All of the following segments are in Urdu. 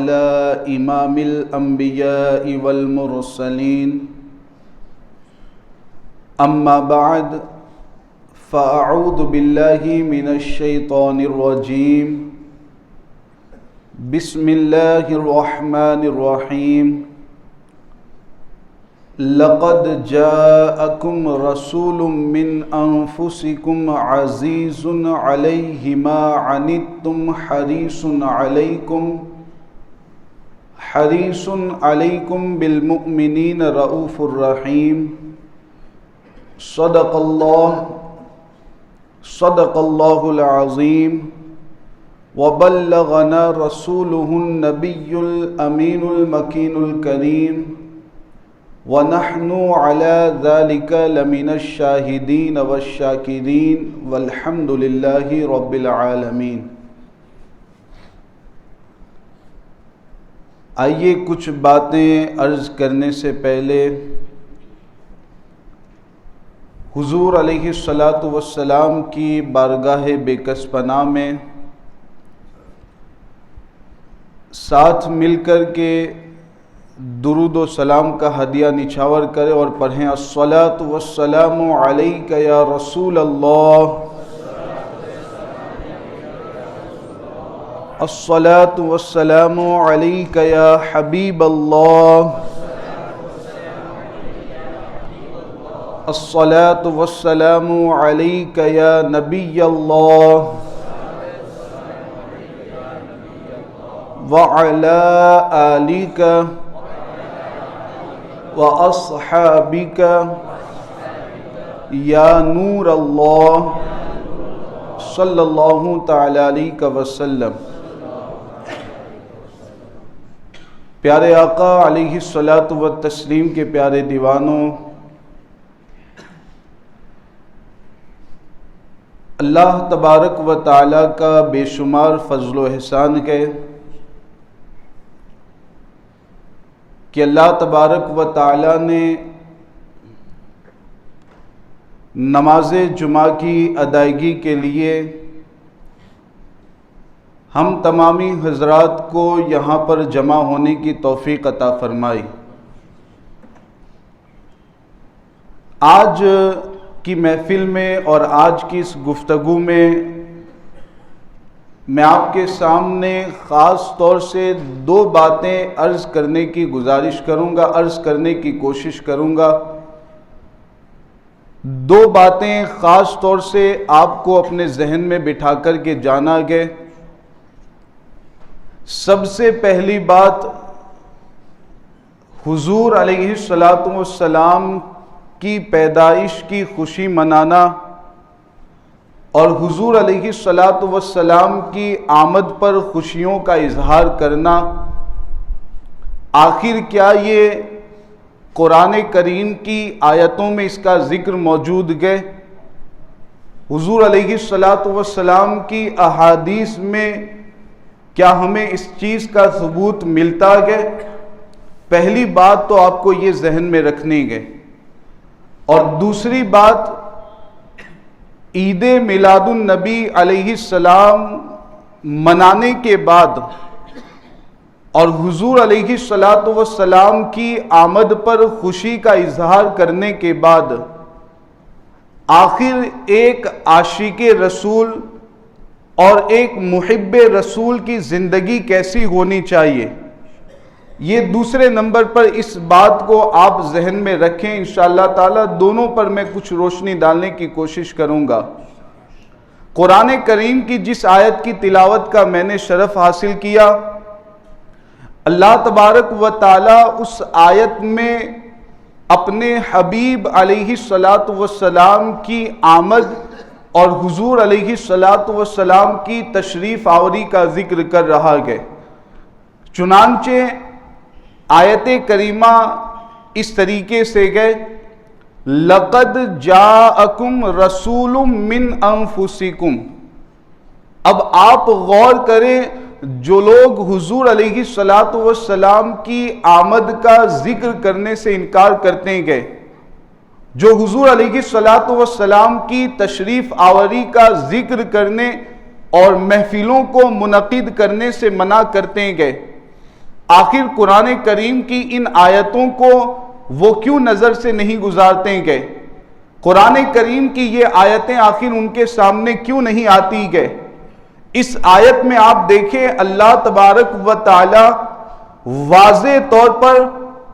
على إمام الأنبياء والمرسلين أما بعد فأعوذ بالله من الشيطان الرجيم بسم الله الرحمن الرحيم لقد جاءكم رسول من أنفسكم عزيز عليه ما عنتم حريص عليكم بالمؤمنين رؤوف رحيم صدق الله العظيم وبلغنا رسوله النبي الأمين المكين الكريم ونحن على ذلك لمن الشاهدين والشاكرين والحمد لله رب العالمين۔ آئیے کچھ باتیں عرض کرنے سے پہلے حضور علیہ الصلاۃ والسلام کی بارگاہ بے کس پناہ میں ساتھ مل کر کے درود و سلام کا ہدیہ نچھاور کرے اور پڑھیں الصلاۃ والسلام علیک یا رسول اللہ، الصلاۃ والسلام علیک یا حبیب اللہ، الصلاۃ والسلام علیک یا نبی اللہ وعلی آلک وَأَصْحَابِكَ یا نور اللہ صلی اللہ تعالی علیہ وسلم۔ پیارے آقا علیہ الصلاۃ والتسلیم کے پیارے دیوانوں، اللہ تبارک و تعالی کا بے شمار فضل و احسان ہے کہ اللہ تبارک و تعالی نے نماز جمعہ کی ادائیگی کے لیے ہم تمامی حضرات کو یہاں پر جمع ہونے کی توفیق عطا فرمائی۔ آج کی محفل میں اور آج کی اس گفتگو میں آپ کے سامنے خاص طور سے دو باتیں عرض کرنے کی گزارش کروں گا، عرض کرنے کی کوشش کروں گا۔ دو باتیں خاص طور سے آپ کو اپنے ذہن میں بٹھا کر کے جانا گے۔ سب سے پہلی بات، حضور علیہ الصلاۃ والسلام کی پیدائش کی خوشی منانا اور حضور علیہ الصلاۃ والسلام کی آمد پر خوشیوں کا اظہار کرنا۔ آخر کیا یہ قرآن کریم کی آیتوں میں اس کا ذکر موجود ہے؟ حضور علیہ الصلاۃ والسلام کی احادیث میں کیا ہمیں اس چیز کا ثبوت ملتا ہے؟ پہلی بات تو آپ کو یہ ذہن میں رکھنی ہے۔ اور دوسری بات، عید میلاد النبی علیہ السلام منانے کے بعد اور حضور علیہ الصلاۃ والسلام کی آمد پر خوشی کا اظہار کرنے کے بعد آخر ایک عاشق رسول اور ایک محب رسول کی زندگی کیسی ہونی چاہیے، یہ دوسرے نمبر پر اس بات کو آپ ذہن میں رکھیں۔ انشاءاللہ تعالی دونوں پر میں کچھ روشنی ڈالنے کی کوشش کروں گا۔ قرآن کریم کی جس آیت کی تلاوت کا میں نے شرف حاصل کیا، اللہ تبارک و تعالی اس آیت میں اپنے حبیب علیہ الصلاۃ والسلام کی آمد اور حضور علیہ الصلاۃ والسلام کی تشریف آوری کا ذکر کر رہا ہے۔ چنانچہ آیت کریمہ اس طریقے سے گئے، لَقَدْ جَاءَكُمْ رَسُولٌ مِّنْ أَنفُسِكُمْ۔ اب آپ غور کریں، جو لوگ حضور علیہ الصلاۃ والسلام کی آمد کا ذکر کرنے سے انکار کرتے گئے، جو حضور علیہ الصلاۃ والسلام کی تشریف آوری کا ذکر کرنے اور محفلوں کو منعقد کرنے سے منع کرتے گئے، آخر قرآن کریم کی ان آیتوں کو وہ کیوں نظر سے نہیں گزارتے گئے؟ قرآن کریم کی یہ آیتیں آخر ان کے سامنے کیوں نہیں آتی گئے؟ اس آیت میں آپ دیکھیں اللہ تبارک و تعالی واضح طور پر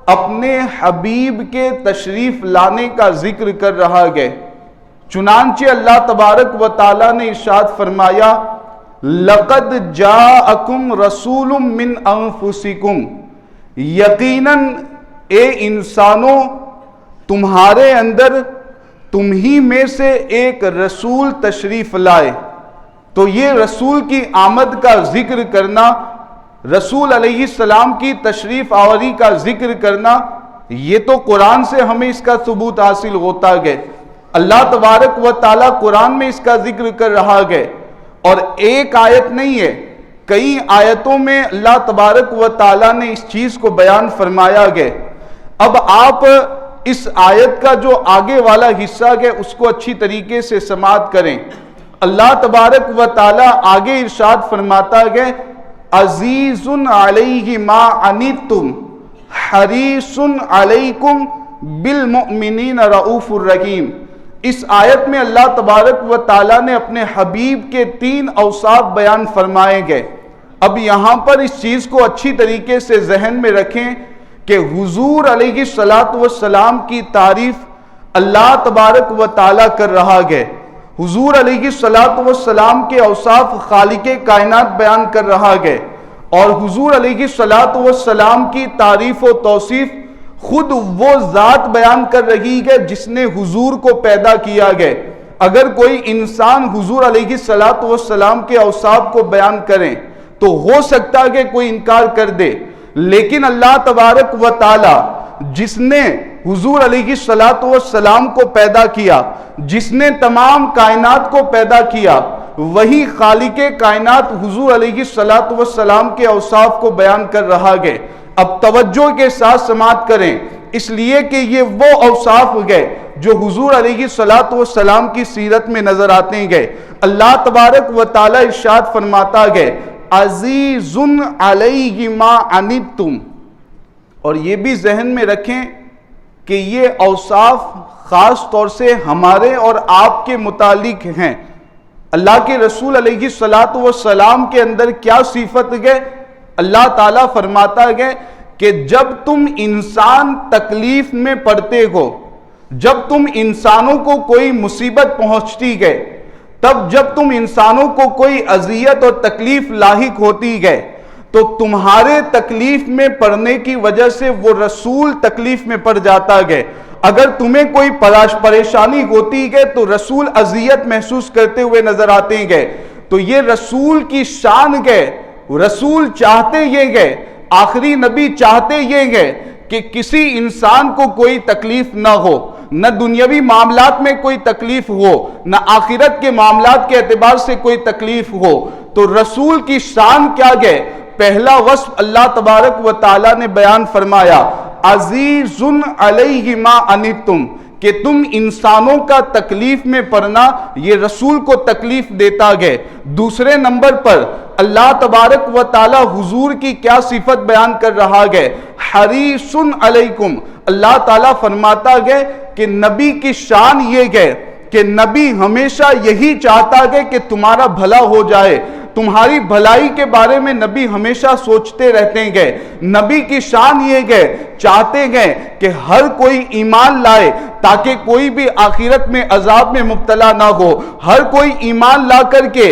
اپنے حبیب کے تشریف لانے کا ذکر کر رہا ہے۔ چنانچہ اللہ تبارک و تعالی نے ارشاد فرمایا لَقَدْ جَاءَكُمْ رَسُولٌ مِّنْ أَنفُسِكُمْ، یقیناً اے انسانوں تمہارے اندر تم ہی میں سے ایک رسول تشریف لائے۔ تو یہ رسول کی آمد کا ذکر کرنا، رسول علیہ السلام کی تشریف آوری کا ذکر کرنا، یہ تو قرآن سے ہمیں اس کا ثبوت حاصل ہوتا ہے۔ اللہ تبارک و تعالیٰ قرآن میں اس کا ذکر کر رہا ہے، اور ایک آیت نہیں ہے، کئی آیتوں میں اللہ تبارک و تعالیٰ نے اس چیز کو بیان فرمایا ہے۔ اب آپ اس آیت کا جو آگے والا حصہ ہے اس کو اچھی طریقے سے سماعت کریں۔ اللہ تبارک و تعالیٰ آگے ارشاد فرماتا ہے عزیز علیہ ما عنتم حریص علیکم بالمؤمنین رؤوف الرحیم۔ اس آیت میں اللہ تبارک و تعالیٰ نے اپنے حبیب کے 3 اوصاف بیان فرمائے گئے۔ اب یہاں پر اس چیز کو اچھی طریقے سے ذہن میں رکھیں کہ حضور علیہ السلام کی تعریف اللہ تبارک و تعالیٰ کر رہا ہے۔ حضور علیہ السلام کے اوصاف خالق کائنات بیان کر رہا ہے، اور حضور علیہ السلام کی تعریف و توصیف خود وہ ذات بیان کر رہی ہے جس نے حضور کو پیدا کیا ہے۔ اگر کوئی انسان حضور علیہ السلام کے اوصاف کو بیان کریں تو ہو سکتا ہے کہ کوئی انکار کر دے، لیکن اللہ تبارک و تعالی جس نے حضور علیہ السلام کو پیدا کیا، جس نے تمام کائنات کو پیدا کیا، وہی خالق کائنات حضور علیہ السلام کے اوصاف کو بیان کر رہا ہے۔ اب توجہ کے ساتھ سماعت کریں، اس لیے کہ یہ وہ اوصاف گئے جو حضور علیہ السلام کی سیرت میں نظر آتے ہیں۔ اللہ تبارک و تعالی ارشاد فرماتا ہے عزیز علیہ ما عنتم، اور یہ بھی ذہن میں رکھیں کہ یہ اوصاف خاص طور سے ہمارے اور آپ کے متعلق ہیں۔ اللہ کے رسول علیہ السلام کے اندر کیا صفت ہے؟ اللہ تعالیٰ فرماتا ہے کہ جب تم انسان تکلیف میں پڑتے ہو، جب تم انسانوں کو کوئی مصیبت پہنچتی ہے، تب جب تم انسانوں کو کوئی اذیت اور تکلیف لاحق ہوتی ہے تو تمہارے تکلیف میں پڑنے کی وجہ سے وہ رسول تکلیف میں پڑ جاتا ہے۔ اگر تمہیں کوئی پریشانی ہوتی ہے تو رسول اذیت محسوس کرتے ہوئے نظر آتے ہیں۔ تو یہ رسول کی شان ہے، رسول چاہتے یہ ہے، آخری نبی چاہتے یہ ہے کہ کسی انسان کو کوئی تکلیف نہ ہو، نہ دنیاوی معاملات میں کوئی تکلیف ہو، نہ آخرت کے معاملات کے اعتبار سے کوئی تکلیف ہو۔ تو رسول کی شان کیا ہے؟ پہلا وصف اللہ تبارک و تعالی نے بیان فرمایا عزیز علیہ ما عنتم، کہ تم انسانوں کا تکلیف میں پڑنا یہ رسول کو تکلیف دیتا ہے۔ دوسرے نمبر پر اللہ تبارک و تعالی حضور کی کیا صفت بیان کر رہا ہے؟ حریص علیکم، اللہ تعالیٰ فرماتا ہے کہ نبی کی شان یہ ہے کہ نبی ہمیشہ یہی چاہتا ہے کہ تمہارا بھلا ہو جائے، تمہاری بھلائی کے بارے میں نبی ہمیشہ سوچتے رہتے ہیں۔ نبی کی شان یہ ہے، چاہتے ہیں کہ ہر کوئی ایمان لائے تاکہ کوئی بھی آخرت میں عذاب میں مبتلا نہ ہو، ہر کوئی ایمان لا کر کے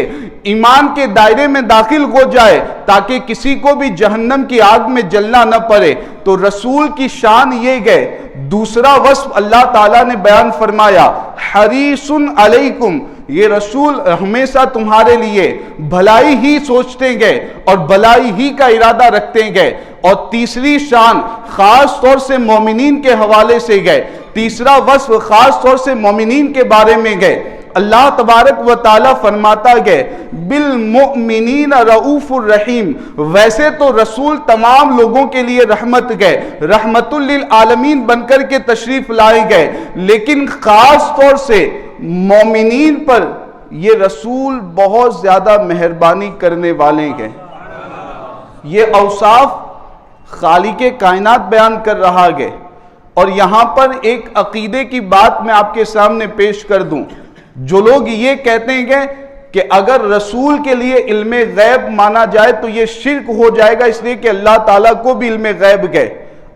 ایمان کے دائرے میں داخل ہو جائے تاکہ کسی کو بھی جہنم کی آگ میں جلنا نہ پڑے۔ تو رسول کی شان یہ ہے۔ دوسرا وصف اللہ تعالیٰ نے بیان فرمایا حریص علیکم، یہ رسول ہمیشہ تمہارے لیے بھلائی ہی سوچتے ہیں اور بھلائی ہی کا ارادہ رکھتے ہیں۔ اور تیسری شان خاص طور سے مومنین کے حوالے سے گئے، تیسرا وصف خاص طور سے مومنین کے بارے میں گئے۔ اللہ تبارک و تعالیٰ فرماتا ہے بالمؤمنین رؤوف الرحیم، ویسے تو رسول تمام لوگوں کے لیے رحمت گئے، رحمت للعالمین بن کر کے تشریف لائے گئے، لیکن خاص طور سے مومنین پر یہ رسول بہت زیادہ مہربانی کرنے والے ہیں۔ یہ اوصاف خالق کائنات بیان کر رہا ہے۔ اور یہاں پر ایک عقیدے کی بات میں آپ کے سامنے پیش کر دوں۔ جو لوگ یہ کہتے ہیں کہ اگر رسول کے لیے علم غیب مانا جائے تو یہ شرک ہو جائے گا، اس لیے کہ اللہ تعالیٰ کو بھی علم غیب ہے۔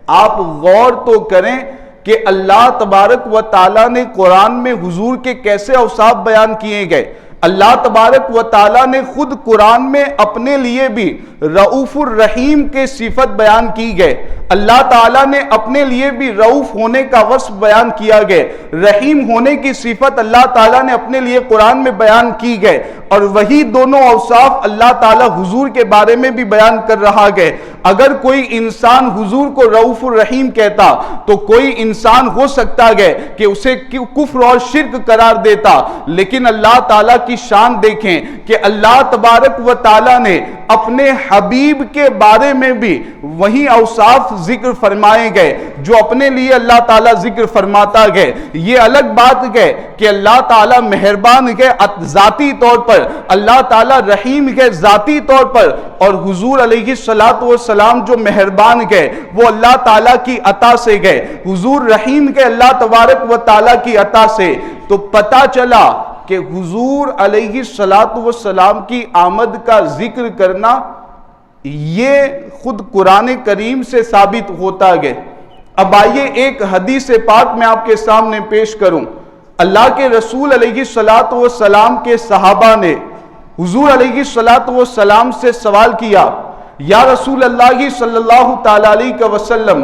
آپ غور تو کریں کہ اللہ تبارک و تعالیٰ نے قرآن میں حضور کے کیسے اوصاف بیان کیے گئے۔ اللہ تبارک و تعالیٰ نے خود قرآن میں اپنے لیے بھی رؤوف الرحیم کے صفت بیان کی گئے۔ اللہ تعالیٰ نے اپنے لیے بھی رؤوف ہونے کا وصف بیان کیا گئے، رحیم ہونے کی صفت اللہ تعالیٰ نے اپنے لیے قرآن میں بیان کی گئے، اور وہی دونوں اوصاف اللہ تعالیٰ حضور کے بارے میں بھی بیان کر رہا ہے۔ اگر کوئی انسان حضور کو رؤوف الرحیم کہتا تو کوئی انسان ہو سکتا ہے کہ اسے کفر اور شرک قرار دیتا، لیکن اللہ تعالیٰ کی شان دیکھیں کہ اللہ تبارک و تعالیٰ نے اپنے حبیب کے بارے میں بھی وہی اوصاف ذکر فرمائے گئے جو اپنے لیے اللہ تعالیٰ ذکر فرماتا ہے۔ یہ الگ بات ہے کہ اللہ تعالیٰ مہربان ہے ذاتی طور پر، اللہ تعالیٰ رحیم ہے ذاتی طور پر، اور حضور علیہ السلام جو مہربان ہے وہ اللہ تعالیٰ کی عطا سے گئے، حضور رحیم ہے اللہ تبارک و تعالیٰ کی عطا سے۔ تو پتہ چلا کہ حضور علیہ السلام کی آمد کا ذکر کرنا یہ خود قرآن کریم سے ثابت ہوتا ہے۔ اب آئیے ایک حدیث پاک میں آپ کے سامنے پیش کروں۔ اللہ کے رسول علیہ السلام کے صحابہ نے حضور علیہ السلام سے سوال کیا، یا رسول اللہ صلی اللہ تعالیٰ علیہ وسلم،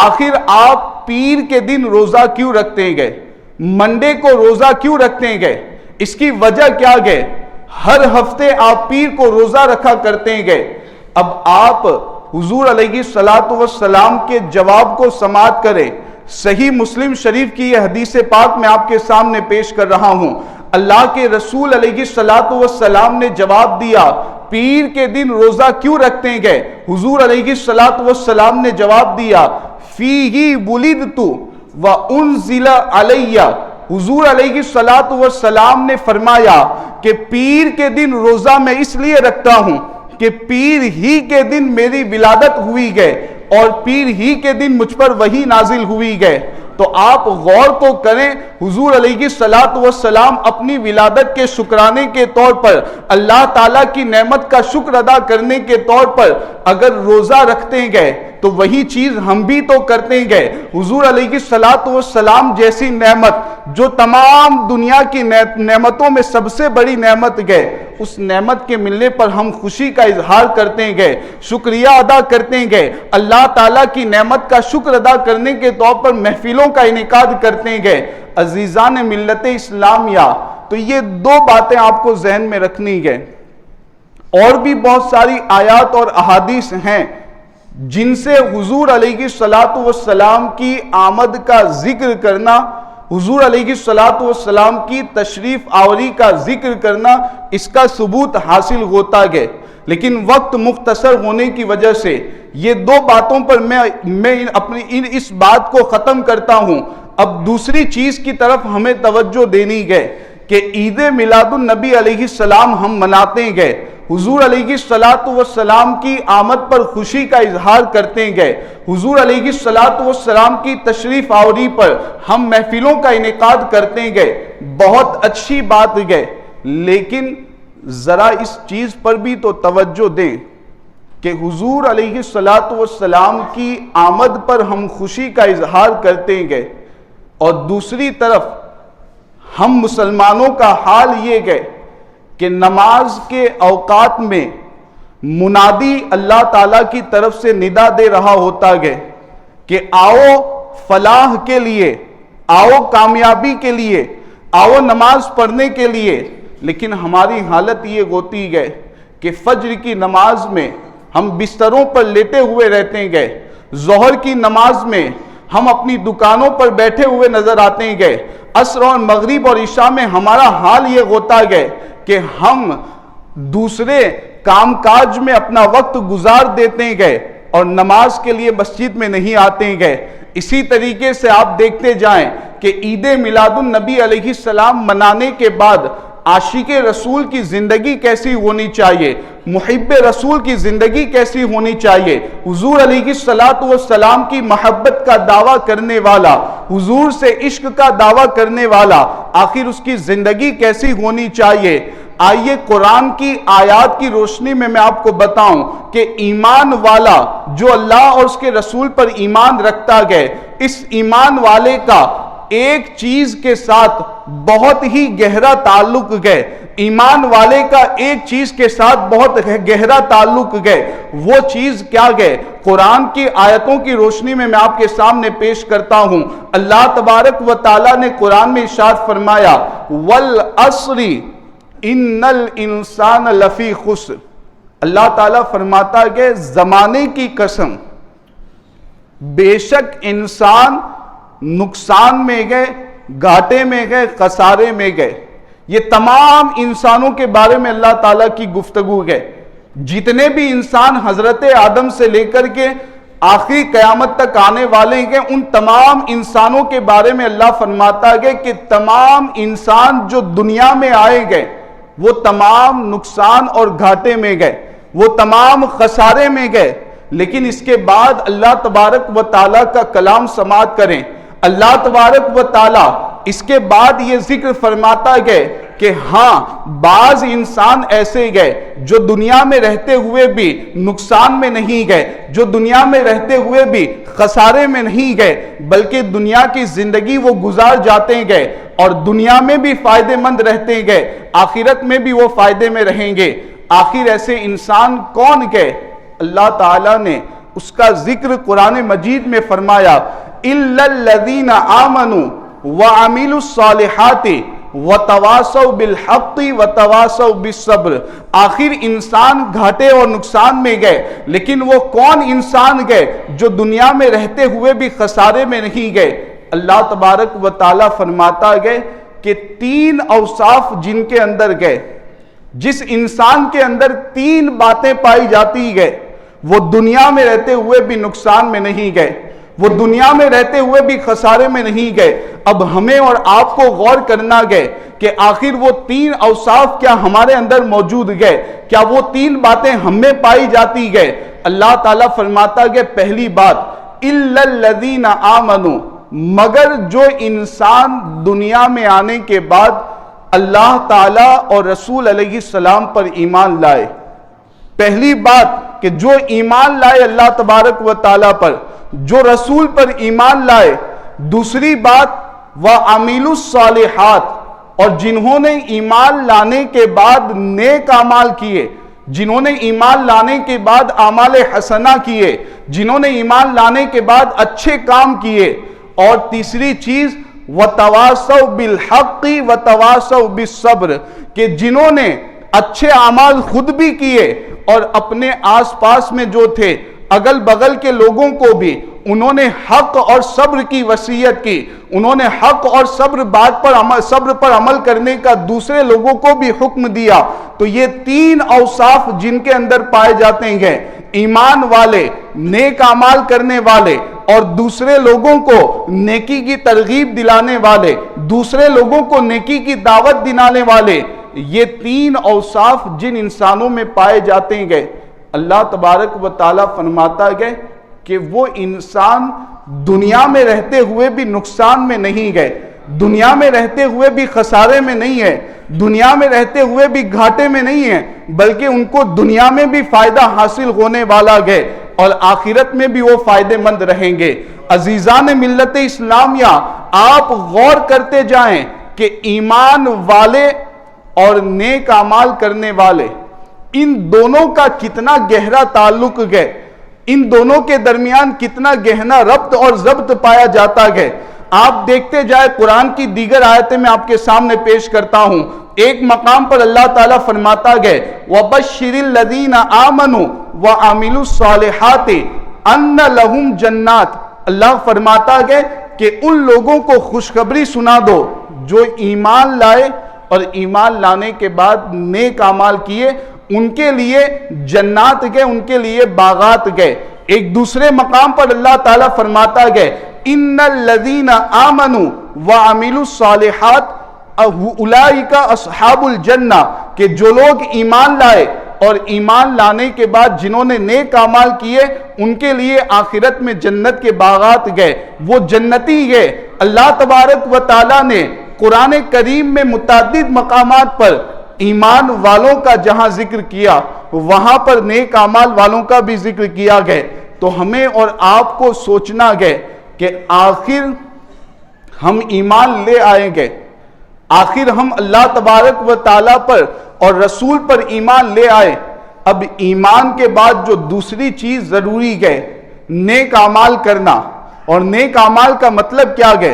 آخر آپ پیر کے دن روزہ کیوں رکھتے ہیں؟ منڈے کو روزہ کیوں رکھتے ہیں؟ اس کی وجہ کیا ہے؟ ہر ہفتے آپ پیر کو روزہ رکھا کرتے ہیں۔ اب آپ حضور علیہ السلام کے جواب کو سماعت کریں۔ صحیح مسلم شریف کی یہ حدیث پاک میں آپ کے سامنے پیش کر رہا ہوں۔ اللہ کے رسول علیہ السلام نے جواب دیا، پیر کے دن روزہ کیوں رکھتے ہیں؟ حضور علیہ السلام نے جواب دیا، فیہ ولدت وانزل علی۔ حضور علیہ السلام نے فرمایا کہ پیر کے دن روزہ میں اس لیے رکھتا ہوں کہ پیر ہی کے دن میری ولادت ہوئی ہے اور پیر ہی کے دن مجھ پر وحی نازل ہوئی ہے۔ تو آپ غور تو کریں، حضور علیہ السلام اپنی ولادت کے شکرانے کے طور پر، اللہ تعالیٰ کی نعمت کا شکر ادا کرنے کے طور پر اگر روزہ رکھتے گئے تو وہی چیز ہم بھی تو کرتے گئے۔ حضور علیہ السلام جیسی نعمت جو تمام دنیا کی نعمتوں میں سب سے بڑی نعمت ہے، اس نعمت کے ملنے پر ہم خوشی کا اظہار کرتے گئے، شکریہ ادا کرتے گئے، اللہ تعالیٰ کی نعمت کا شکر ادا کرنے کے طور پر محفلوں کا انعقاد کرتے گئے۔ عزیزان ملت اسلامیہ، تو یہ دو باتیں آپ کو ذہن میں رکھنی ہے۔ اور بھی بہت ساری آیات اور احادیث ہیں جن سے حضور علیہ السلام کی آمد کا ذکر کرنا، حضور علیہ السلام کی تشریف آوری کا ذکر کرنا، اس کا ثبوت حاصل ہوتا ہے۔ لیکن وقت مختصر ہونے کی وجہ سے یہ دو باتوں پر میں اپنی اس بات کو ختم کرتا ہوں۔ اب دوسری چیز کی طرف ہمیں توجہ دینی ہے کہ عید میلاد النبی علیہ السلام ہم مناتے گئے، حضور علیہ السلام کی آمد پر خوشی کا اظہار کرتے گئے، حضور علیہ السلام کی تشریف آوری پر ہم محفلوں کا انعقاد کرتے گئے، بہت اچھی بات ہے، لیکن ذرا اس چیز پر بھی تو توجہ دیں کہ حضور علیہ السلام کی آمد پر ہم خوشی کا اظہار کرتے گئے، اور دوسری طرف ہم مسلمانوں کا حال یہ ہے کہ نماز کے اوقات میں منادی اللہ تعالیٰ کی طرف سے ندا دے رہا ہوتا ہے کہ آؤ فلاح کے لیے، آؤ کامیابی کے لیے، آؤ نماز پڑھنے کے لیے، لیکن ہماری حالت یہ ہوتی ہے کہ فجر کی نماز میں ہم بستروں پر لیٹے ہوئے رہتے ہیں، ظہر کی نماز میں ہم اپنی دکانوں پر بیٹھے ہوئے نظر آتے ہیں، عصر اور مغرب اور عشاء میں ہمارا حال یہ ہوتا ہے کہ ہم دوسرے کام کاج میں اپنا وقت گزار دیتے ہیں اور نماز کے لیے مسجد میں نہیں آتے ہیں۔ اسی طریقے سے آپ دیکھتے جائیں کہ عید میلاد النبی علیہ السلام منانے کے بعد عاشق رسول کی زندگی کیسی ہونی چاہیے، محب رسول کی زندگی کیسی ہونی چاہیے، حضور علیہ الصلوۃ والسلام کی محبت کا دعویٰ کرنے والا، حضور سے عشق کا دعویٰ کرنے والا، آخر اس کی زندگی کیسی ہونی چاہیے۔ آئیے قرآن کی آیات کی روشنی میں آپ کو بتاؤں کہ ایمان والا جو اللہ اور اس کے رسول پر ایمان رکھتا گئے، اس ایمان والے کا ایک چیز کے ساتھ بہت ہی گہرا تعلق گئے، ایمان والے کا ایک چیز کے ساتھ بہت گہرا تعلق گئے۔ وہ چیز کیا گئے؟ قرآن کی آیتوں کی روشنی میں آپ کے سامنے پیش کرتا ہوں۔ اللہ تبارک و تعالیٰ نے قرآن میں ارشاد فرمایا وَالْعَصْرِ اِنَّ الْإِنسَانَ لَفِي خُسْرٍ، اللہ تعالیٰ فرماتا کہ زمانے کی قسم، بے شک انسان نقصان میں گئے، گھاٹے میں گئے، خسارے میں گئے۔ یہ تمام انسانوں کے بارے میں اللہ تعالیٰ کی گفتگو ہے۔ جتنے بھی انسان حضرت آدم سے لے کر کے آخری قیامت تک آنے والے ہیں، ان تمام انسانوں کے بارے میں اللہ فرماتا ہے کہ تمام انسان جو دنیا میں آئے گئے وہ تمام نقصان اور گھاٹے میں گئے، وہ تمام خسارے میں گئے۔ لیکن اس کے بعد اللہ تبارک و تعالیٰ کا کلام سماعت کریں۔ اللہ تبارک و تعالیٰ اس کے بعد یہ ذکر فرماتا گئے کہ ہاں بعض انسان ایسے گئے جو دنیا میں رہتے ہوئے بھی نقصان میں نہیں گئے، جو دنیا میں رہتے ہوئے بھی خسارے میں نہیں گئے، بلکہ دنیا کی زندگی وہ گزار جاتے گئے اور دنیا میں بھی فائدے مند رہتے گئے، آخرت میں بھی وہ فائدے میں رہیں گے۔ آخر ایسے انسان کون گئے؟ اللہ تعالیٰ نے اس کا ذکر قرآن مجید میں فرمایا إِلَّا الَّذِينَ آمَنُوا وَعَمِلُوا الصَّالِحَاتِ وَتَوَاصَوْا بِالْحَقِّ وَتَوَاصَوْا بِالصَّبْرِ۔ آخر انسان گھاٹے اور نقصان میں گئے، لیکن وہ کون انسان گئے جو دنیا میں رہتے ہوئے بھی خسارے میں نہیں گئے؟ اللہ تبارک و تعالیٰ فرماتا گئے کہ تین اوصاف جن کے اندر گئے، جس انسان کے اندر تین باتیں پائی جاتی گئے، وہ دنیا میں رہتے ہوئے بھی نقصان میں نہیں گئے، وہ دنیا میں رہتے ہوئے بھی خسارے میں نہیں گئے۔ اب ہمیں اور آپ کو غور کرنا گئے کہ آخر وہ تین اوصاف کیا ہمارے اندر موجود گئے، کیا وہ تین باتیں ہم میں پائی جاتی گئے؟ اللہ تعالیٰ فرماتا کہ پہلی بات إِلَّا الَّذِينَ آمَنُوا، مگر جو انسان دنیا میں آنے کے بعد اللہ تعالیٰ اور رسول علیہ السلام پر ایمان لائے۔ پہلی بات کہ جو ایمان لائے اللہ تبارک و تعالیٰ پر، جو رسول پر ایمان لائے۔ دوسری بات وَعَمِلُوا الصَّالِحَاتِ، اور جنہوں نے ایمان لانے کے بعد نیک اعمال کیے، جنہوں نے ایمان لانے کے بعد اعمال حسنہ کیے، جنہوں نے ایمان لانے کے بعد اچھے کام کیے۔ اور تیسری چیز وَتَوَاصَوْا بِالْحَقِّ وَتَوَاصَوْا بِالصَّبْرِ، کہ جنہوں نے اچھے اعمال خود بھی کیے اور اپنے آس پاس میں جو تھے اگل بغل کے لوگوں کو بھی انہوں نے حق اور صبر کی وصیت کی، انہوں نے حق اور صبر پر عمل کرنے کا دوسرے لوگوں کو بھی حکم دیا۔ تو یہ تین اوصاف جن کے اندر پائے جاتے ہیں، ایمان والے، نیک اعمال کرنے والے اور دوسرے لوگوں کو نیکی کی ترغیب دلانے والے، دوسرے لوگوں کو نیکی کی دعوت دلانے والے، یہ تین اوصاف جن انسانوں میں پائے جاتے ہیں، اللہ تبارک و تعالیٰ فرماتا ہے کہ وہ انسان دنیا میں رہتے ہوئے بھی نقصان میں نہیں گئے، دنیا میں رہتے ہوئے بھی خسارے میں نہیں ہے، دنیا میں رہتے ہوئے بھی گھاٹے میں نہیں ہے، بلکہ ان کو دنیا میں بھی فائدہ حاصل ہونے والا ہے اور آخرت میں بھی وہ فائدے مند رہیں گے۔ عزیزان ملت اسلامیہ، آپ غور کرتے جائیں کہ ایمان والے اور نیک اعمال کرنے والے، ان دونوں کا کتنا گہرا تعلق ہے، ان دونوں کے درمیان کتنا گہرا ربط اور ضبط پایا جاتا ہے۔ آپ دیکھتے جائے قرآن کی دیگر آیتیں میں آپ کے سامنے پیش کرتا ہوں۔ ایک مقام پر اللہ تعالیٰ فرماتا ہے وَبَشِّرِ الَّذِينَ آمَنُوا وَعَمِلُوا الصَّالِحَاتِ أَنَّ لَهُمْ جَنَّاتٍ، اللہ فرماتا ہے کہ ان لوگوں کو خوشخبری سنا دو جو ایمان لائے اور ایمان لانے کے بعد نیک اعمال کیے، ان کے لیے جنات گئے، ان کے لیے باغات گئے۔ ایک دوسرے مقام پر اللہ تعالیٰ فرماتا ہے إِنَّ الَّذِينَ آمَنُوا وَعَمِلُوا الصَّالِحَاتِ اولئک اصحاب الجنہ، کہ جو لوگ ایمان لائے اور ایمان لانے کے بعد جنہوں نے نیک اعمال کیے ان کے لیے آخرت میں جنت کے باغات گئے، وہ جنتی گئے۔ اللہ تبارک و تعالیٰ نے قرآن کریم میں متعدد مقامات پر ایمان والوں کا جہاں ذکر کیا وہاں پر نیک اعمال والوں کا بھی ذکر کیا گئے۔ تو ہمیں اور آپ کو سوچنا گئے کہ آخر ہم ایمان لے آئیں گے، آخر ہم اللہ تبارک و تعالیٰ پر اور رسول پر ایمان لے آئے۔ اب ایمان کے بعد جو دوسری چیز ضروری ہے نیک اعمال کرنا، اور نیک اعمال کا مطلب کیا ہے؟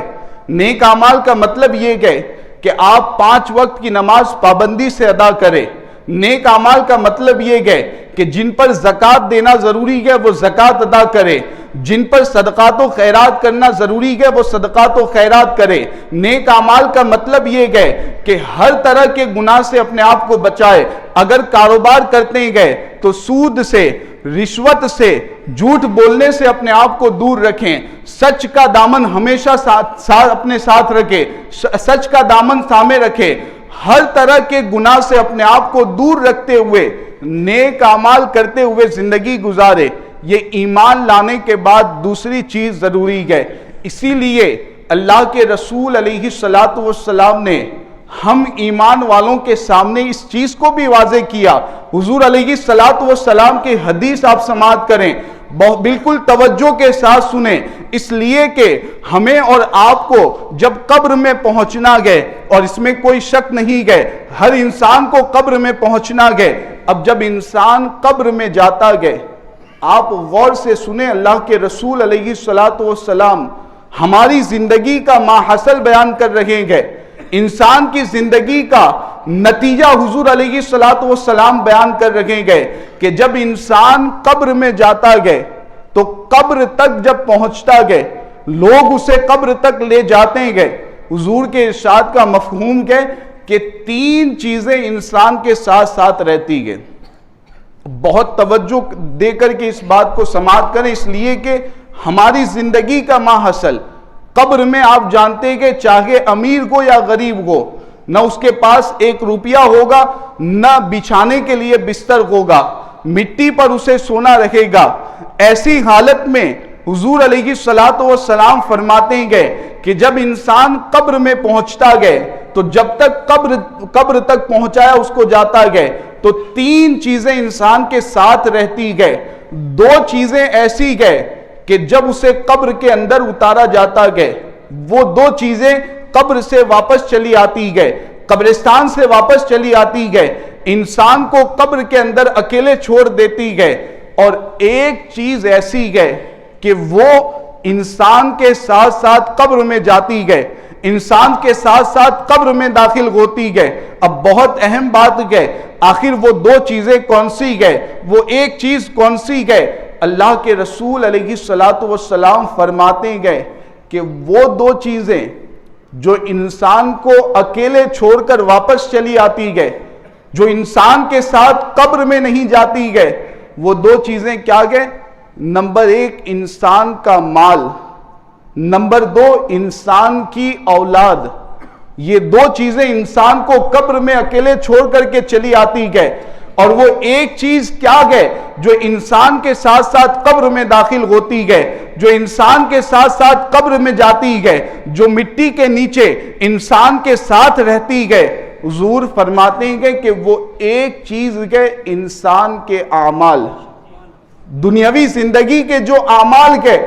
نیک اعمال کا مطلب یہ ہے کہ آپ 5 وقت کی نماز پابندی سے ادا کریں۔ نیک اعمال کا مطلب یہ ہے کہ جن پر زکوٰۃ دینا ضروری ہے وہ زکوٰۃ ادا کرے، جن پر صدقات و خیرات کرنا ضروری ہے وہ صدقات و خیرات کرے۔ نیک اعمال کا مطلب یہ ہے کہ ہر طرح کے گناہ سے اپنے آپ کو بچائے۔ اگر کاروبار کرتے گئے تو سود سے، رشوت سے، جھوٹ بولنے سے اپنے آپ کو دور رکھیں، سچ کا دامن ہمیشہ اپنے ساتھ رکھیں، سچ کا دامن تھامے رکھیں، ہر طرح کے گناہ سے اپنے آپ کو دور رکھتے ہوئے نیک اعمال کرتے ہوئے زندگی گزارے۔ یہ ایمان لانے کے بعد دوسری چیز ضروری ہے۔ اسی لیے اللہ کے رسول علیہ السلام نے ہم ایمان والوں کے سامنے اس چیز کو بھی واضح کیا۔ حضور علیہ السلام کی حدیث آپ سماعت کریں، بالکل توجہ کے ساتھ سنیں، اس لیے کہ ہمیں اور آپ کو جب قبر میں پہنچنا گئے، اور اس میں کوئی شک نہیں گئے، ہر انسان کو قبر میں پہنچنا گئے۔ اب جب انسان قبر میں جاتا گئے، آپ غور سے سنیں، اللہ کے رسول علیہ السلام ہماری زندگی کا ماحصل بیان کر رہے ہیں، انسان کی زندگی کا نتیجہ حضور علیہ السلام بیان کر رہے ہیں کہ جب انسان قبر میں جاتا گئے تو قبر تک جب پہنچتا گئے لوگ اسے قبر تک لے جاتے گئے۔ حضور کے ارشاد کا مفہوم ہے کہ 3 چیزیں انسان کے ساتھ ساتھ رہتی ہیں۔ بہت توجہ دے کر کے اس بات کو سماعت کریں، اس لیے کہ ہماری زندگی کا ماحصل قبر میں آپ جانتے کہ چاہے امیر ہو یا غریب ہو، نہ اس کے پاس 1 روپیہ ہوگا، نہ بچھانے کے لیے بستر ہوگا، مٹی پر اسے سونا رہے گا۔ ایسی حالت میں حضور علیہ السلام فرماتے گئے کہ جب انسان قبر میں پہنچتا گئے تو جب تک قبر تک پہنچایا اس کو جاتا گئے تو 3 چیزیں انسان کے ساتھ رہتی گئے۔ 2 چیزیں ایسی گئے کہ جب اسے قبر کے اندر اتارا جاتا گئے وہ 2 چیزیں قبر سے واپس چلی آتی گئے، قبرستان سے واپس چلی آتی گئے، انسان کو قبر کے اندر اکیلے چھوڑ دیتی گئے۔ اور ایک چیز ایسی گئے کہ وہ انسان کے ساتھ ساتھ قبر میں جاتی گئے، انسان کے ساتھ ساتھ قبر میں داخل ہوتی گئے۔ اب بہت اہم بات گئے، آخر وہ 2 چیزیں کون سی گئے؟ وہ ایک چیز کون سی گئے؟ اللہ کے رسول علیہ السلام فرماتے گئے کہ وہ 2 چیزیں جو انسان کو اکیلے چھوڑ کر واپس چلی آتی گئے، جو انسان کے ساتھ قبر میں نہیں جاتی گئے، وہ 2 چیزیں کیا گئے؟ نمبر 1 انسان کا مال، نمبر 2 انسان کی اولاد۔ یہ 2 چیزیں انسان کو قبر میں اکیلے چھوڑ کر کے چلی آتی گئے۔ اور وہ ایک چیز کیا گئے جو انسان کے ساتھ ساتھ قبر میں داخل ہوتی گئے، جو انسان کے ساتھ ساتھ قبر میں جاتی گئے، جو مٹی کے نیچے انسان کے ساتھ رہتی گئے۔ حضور فرماتے ہیں کہ وہ ایک چیز گئے انسان کے اعمال، دنیاوی زندگی کے جو اعمال گئے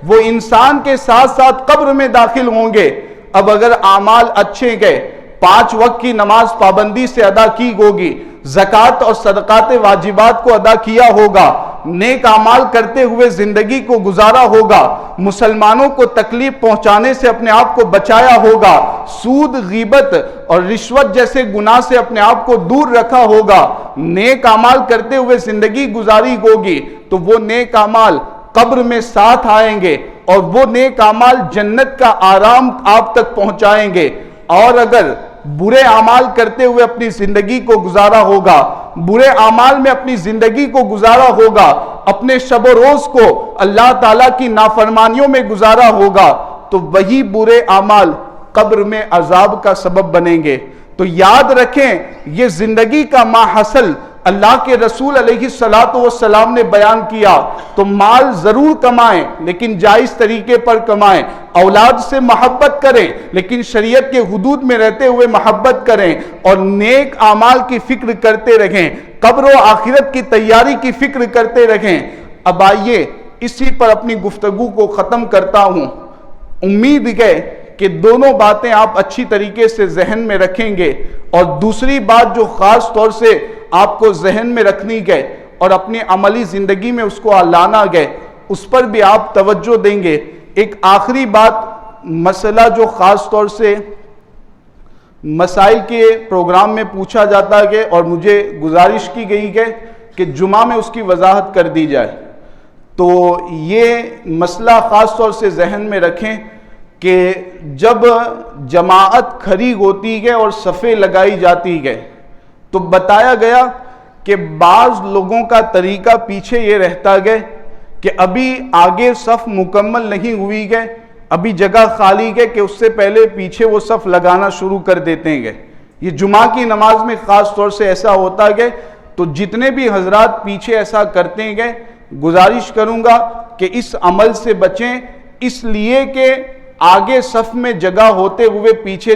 وہ انسان کے ساتھ ساتھ قبر میں داخل ہوں گے۔ اب اگر اعمال اچھے گئے، 5 وقت کی نماز پابندی سے ادا کی ہوگی، زکوٰۃ اور صدقات واجبات کو ادا کیا ہوگا، نیک اعمال کرتے ہوئے زندگی کو گزارا ہوگا، مسلمانوں کو تکلیف پہنچانے سے اپنے آپ کو بچایا ہوگا، سود، غیبت اور رشوت جیسے گناہ سے اپنے آپ کو دور رکھا ہوگا، نیک اعمال کرتے ہوئے زندگی گزاری ہوگی، تو وہ نیک اعمال قبر میں ساتھ آئیں گے اور وہ نیک اعمال جنت کا آرام آپ تک پہنچائیں گے۔ اور اگر برے اعمال کرتے ہوئے اپنی زندگی کو گزارا ہوگا، برے اعمال میں اپنی زندگی کو گزارا ہوگا، اپنے شب و روز کو اللہ تعالیٰ کی نافرمانیوں میں گزارا ہوگا، تو وہی برے اعمال قبر میں عذاب کا سبب بنیں گے۔ تو یاد رکھیں یہ زندگی کا ماحصل اللہ کے رسول علیہ السلام نے بیان کیا۔ تو مال ضرور کمائیں لیکن جائز طریقے پر کمائیں، اولاد سے محبت کریں لیکن شریعت کے حدود میں رہتے ہوئے محبت کریں، اور نیک اعمال کی فکر کرتے رہیں، قبر و آخرت کی تیاری کی فکر کرتے رہیں۔ اب آئیے اسی پر اپنی گفتگو کو ختم کرتا ہوں۔ امید ہے کہ دونوں باتیں آپ اچھی طریقے سے ذہن میں رکھیں گے، اور دوسری بات جو خاص طور سے آپ کو ذہن میں رکھنی گئے اور اپنی عملی زندگی میں اس کو لانا گئے، اس پر بھی آپ توجہ دیں گے۔ ایک آخری بات، مسئلہ جو خاص طور سے مسائل کے پروگرام میں پوچھا جاتا ہے اور مجھے گزارش کی گئی ہے کہ جمعہ میں اس کی وضاحت کر دی جائے، تو یہ مسئلہ خاص طور سے ذہن میں رکھیں کہ جب جماعت کھڑی ہوتی ہے اور صفیں لگائی جاتی ہے تو بتایا گیا کہ بعض لوگوں کا طریقہ پیچھے یہ رہتا ہے کہ ابھی آگے صف مکمل نہیں ہوئی ہے، ابھی جگہ خالی ہے کہ اس سے پہلے پیچھے وہ صف لگانا شروع کر دیتے ہیں۔ یہ جمعہ کی نماز میں خاص طور سے ایسا ہوتا ہے۔ تو جتنے بھی حضرات پیچھے ایسا کرتے ہیں گزارش کروں گا کہ اس عمل سے بچیں، اس لیے کہ آگے صف میں جگہ ہوتے ہوئے پیچھے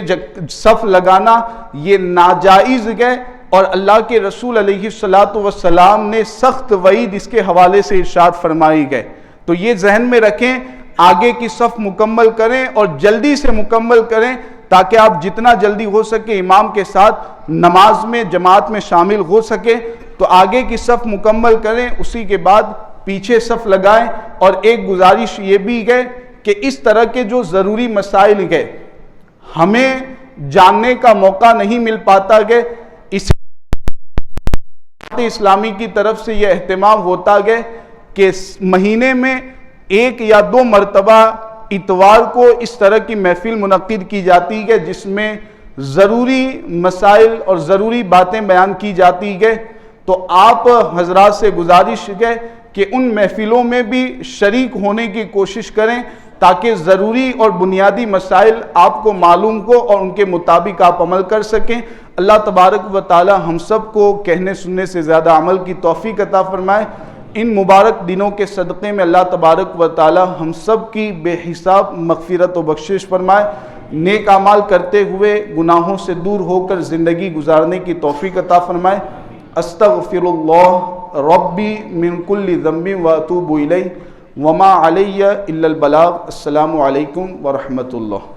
صف لگانا یہ ناجائز ہے، اور اللہ کے رسول علیہ السلام نے سخت وعید اس کے حوالے سے ارشاد فرمائی گئے۔ تو یہ ذہن میں رکھیں، آگے کی صف مکمل کریں اور جلدی سے مکمل کریں تاکہ آپ جتنا جلدی ہو سکے امام کے ساتھ نماز میں جماعت میں شامل ہو سکے۔ تو آگے کی صف مکمل کریں، اسی کے بعد پیچھے صف لگائیں۔ اور ایک گزارش یہ بھی ہے کہ اس طرح کے جو ضروری مسائل ہیں ہمیں جاننے کا موقع نہیں مل پاتا ہے، اس اسلامی کی طرف سے یہ اہتمام ہوتا ہے کہ مہینے میں 1 یا 2 مرتبہ اتوار کو اس طرح کی محفل منعقد کی جاتی ہے جس میں ضروری مسائل اور ضروری باتیں بیان کی جاتی ہے۔ تو آپ حضرات سے گزارش ہے کہ ان محفلوں میں بھی شریک ہونے کی کوشش کریں تاکہ ضروری اور بنیادی مسائل آپ کو معلوم ہو اور ان کے مطابق آپ عمل کر سکیں۔ اللہ تبارک و تعالی ہم سب کو کہنے سننے سے زیادہ عمل کی توفیق عطا فرمائے۔ ان مبارک دنوں کے صدقے میں اللہ تبارک و تعالی ہم سب کی بے حساب مغفرت و بخشش فرمائے، نیک اعمال کرتے ہوئے گناہوں سے دور ہو کر زندگی گزارنے کی توفیق عطا فرمائے۔ استغفر اللہ ربی من کل ذنب واتوب الیہ وما علی الا البلاغ۔ السلام علیکم ورحمۃ اللہ۔